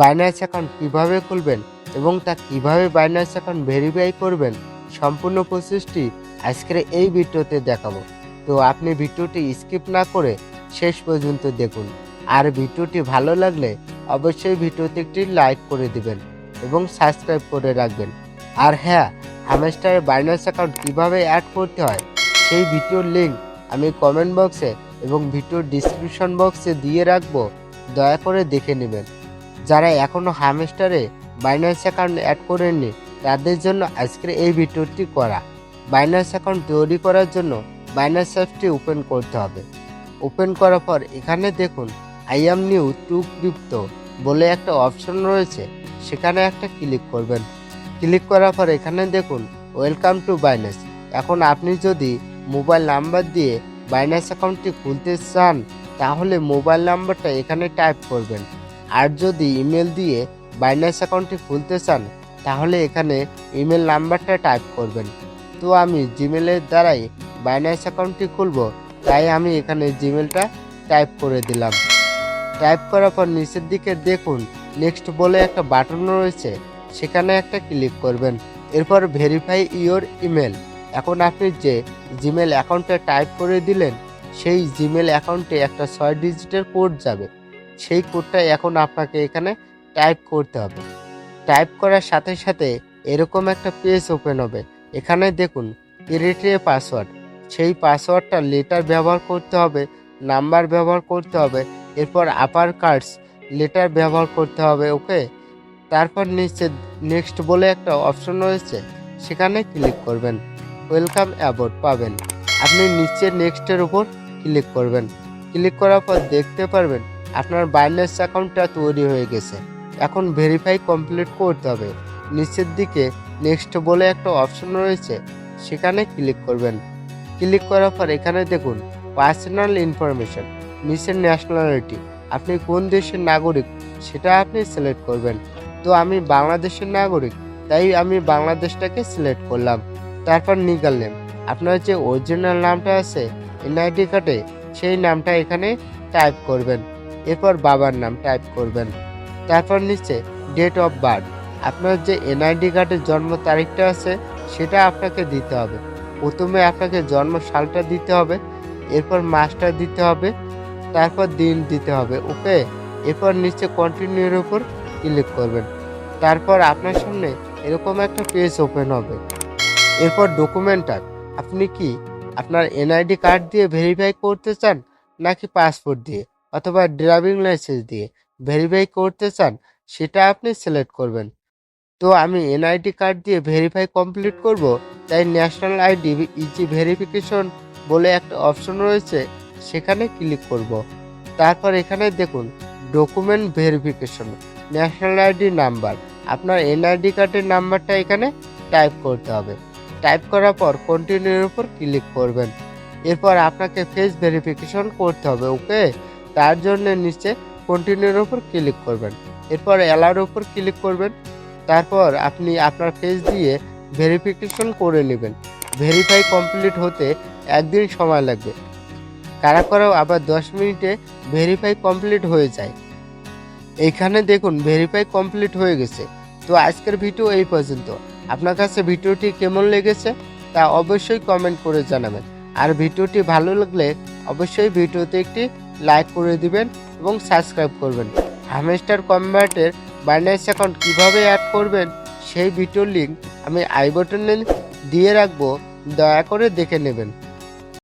Binance account কিভাবে খুলবেন এবং তা কিভাবে বাইন্যান্স অ্যাকাউন্ট ভেরিফাই করবেন সম্পূর্ণ প্রসেসটি আজকের এই ভিডিওতে দেখাবো। তো আপনি ভিডিওটি স্কিপ না করে শেষ পর্যন্ত দেখুন। আর ভিডিওটি ভালো লাগলে অবশ্যই ভিডিওতে একটি লাইক করে দিবেন এবং সাবস্ক্রাইব করে রাখবেন। আর হ্যাঁ, হ্যামস্টারের বাইন্যান্স অ্যাকাউন্ট কীভাবে অ্যাড করতে হয় সেই ভিডিওর লিঙ্ক আমি কমেন্ট বক্সে এবং ভিডিওর ডিসক্রিপশন বক্সে দিয়ে রাখবো, দয়া করে দেখে নেবেন। যারা এখনও হ্যামস্টারে বাইন্যান্স অ্যাকাউন্ট অ্যাড করেননি তাদের জন্য আজকের এই ভিডিওটি করা। বাইন্যান্স অ্যাকাউন্ট তৈরি করার জন্য বাইন্যান্স অ্যাপটি ওপেন করতে হবে। ওপেন করার পর এখানে দেখুন I am new two crypto বলে একটা অপশন রয়েছে, সেখানে একটা ক্লিক করবেন। ক্লিক করার পর এখানে দেখুন ওয়েলকাম টু বাইন্যান্স। এখন আপনি যদি মোবাইল নাম্বার দিয়ে বাইন্যান্স অ্যাকাউন্টটি খুলতে চান তাহলে মোবাইল নাম্বারটা এখানে টাইপ করবেন। আর যদি ইমেল দিয়ে বাইন্যান্স অ্যাকাউন্টটি খুলতে চান তাহলে এখানে ইমেল নাম্বারটা টাইপ করবেন। তো আমি জিমেলের দ্বারাই বাইন্যান্স অ্যাকাউন্টটি খুলব, তাই আমি এখানে জিমেলটা টাইপ করে দিলাম। টাইপ করার পর নিচের দিকে দেখুন নেক্সট বলে একটা বাটন রয়েছে, সেখানে একটা ক্লিক করবেন। এরপর ভেরিফাই ইওর ইমেল। এখন আপনি যে জিমেল অ্যাকাউন্টটা টাইপ করে দিলেন সেই জিমেল অ্যাকাউন্টে একটা 6 ডিজিটের কোড যাবে, সেই কোডটা এখন আপনাকে এখানে টাইপ করতে হবে। টাইপ করার সাথে সাথে এরকম একটা পেজ ওপেন হবে। এখানে দেখুন ক্রিয়েট এ পাসওয়ার্ড, সেই পাসওয়ার্ডটা লেটার ব্যবহার করতে হবে, নাম্বার ব্যবহার করতে হবে, এরপর আপার কাটস লেটার ব্যবহার করতে হবে। ওকে, তারপর নিচে নেক্সট বলে একটা অপশন রয়েছে, সেখানে ক্লিক করবেন। ওয়েলকাম অ্যাবাউট পাবেন, আপনি নিচে নেক্সটের উপর ক্লিক করবেন। ক্লিক করার পর দেখতে পারবেন আপনার বাইন্যান্স অ্যাকাউন্টটা তৈরি হয়ে গেছে। এখন ভেরিফাই কমপ্লিট করতে হবে। নিচের দিকে নেক্সট বলে একটা অপশন রয়েছে, সেখানে ক্লিক করবেন। ক্লিক করার পর এখানে দেখুন পার্সোনাল ইনফরমেশন, নিচের ন্যাশনালিটি, আপনি কোন দেশের নাগরিক সেটা আপনি সিলেক্ট করবেন। তো আমি বাংলাদেশের নাগরিক, তাই আমি বাংলাদেশটাকে সিলেক্ট করলাম। তারপর লিগ্যাল নেম, আপনার যে অরিজিনাল নামটা আছে এনআইডি কার্ডে সেই নামটা এখানে টাইপ করবেন। এরপর বাবার নাম টাইপ করবেন। তারপর নিচে ডেট অফ বার্থ, আপনার যে এনআইডি কার্ডের জন্ম তারিখটা আছে সেটা আপনাকে দিতে হবে। প্রথমে আপনাকে জন্ম সালটা দিতে হবে, এরপর মাসটা দিতে হবে, তারপর দিন দিতে হবে। ওকে, এরপর নিচে কন্টিনিউর উপর ক্লিক করবেন। তারপর আপনার সামনে এরকম একটা পেজ ওপেন হবে। এরপর ডকুমেন্টার, আপনি কি আপনার এনআইডি কার্ড দিয়ে ভেরিফাই করতে চান নাকি পাসপোর্ট দিয়ে অথবা ড্রাইভিং লাইসেন্স দিয়ে ভেরিফাই করতে চান সেটা আপনি সিলেক্ট করবেন। তো আমি এনআইডি কার্ড দিয়ে ভেরিফাই কমপ্লিট করব, তাই ন্যাশনাল আইডি ইজি ভেরিফিকেশন বলে একটা অপশন রয়েছে, সেখানে ক্লিক করব। তারপর এখানে দেখুন document verification, national ID number, আপনার এনআইডি কার্ডের নাম্বারটা এখানে টাইপ করতে হবে। টাইপ করার পর কন্টিনিউর উপর ক্লিক করবেন। এরপর আপনাকে ফেস ভেরিফিকেশন করতে হবে। ওকে, তার জন্য নিচে কন্টিনিউর উপর ক্লিক করবেন। এরপর অ্যালাউর উপর ক্লিক করবেন। তারপর আপনি আপনার ফেস দিয়ে ভেরিফিকেশন করে নেবেন। ভেরিফাই কমপ্লিট হতে একদিন সময় লাগবে, কারা কারাও আবার 10 মিনিটে ভেরিফাই কমপ্লিট হয়ে যায়। এইখানে দেখুন ভেরিফাই কমপ্লিট হয়ে গেছে। তো আজকের ভিডিও এই পর্যন্ত। আপনার কাছে ভিডিওটি কেমন লেগেছে তা অবশ্যই কমেন্ট করে জানাবেন। আর ভিডিওটি ভালো লাগলে অবশ্যই ভিডিওতে একটি লাইক করে দিবেন এবং সাবস্ক্রাইব করবেন। হ্যামস্টার কনভার্টের বাইন্যান্স অ্যাকাউন্ট কীভাবে অ্যাড করবেন সেই ভিডিওর লিঙ্ক আমি আই বাটনে দিয়ে রাখবো, দয়া করে দেখে নেবেন।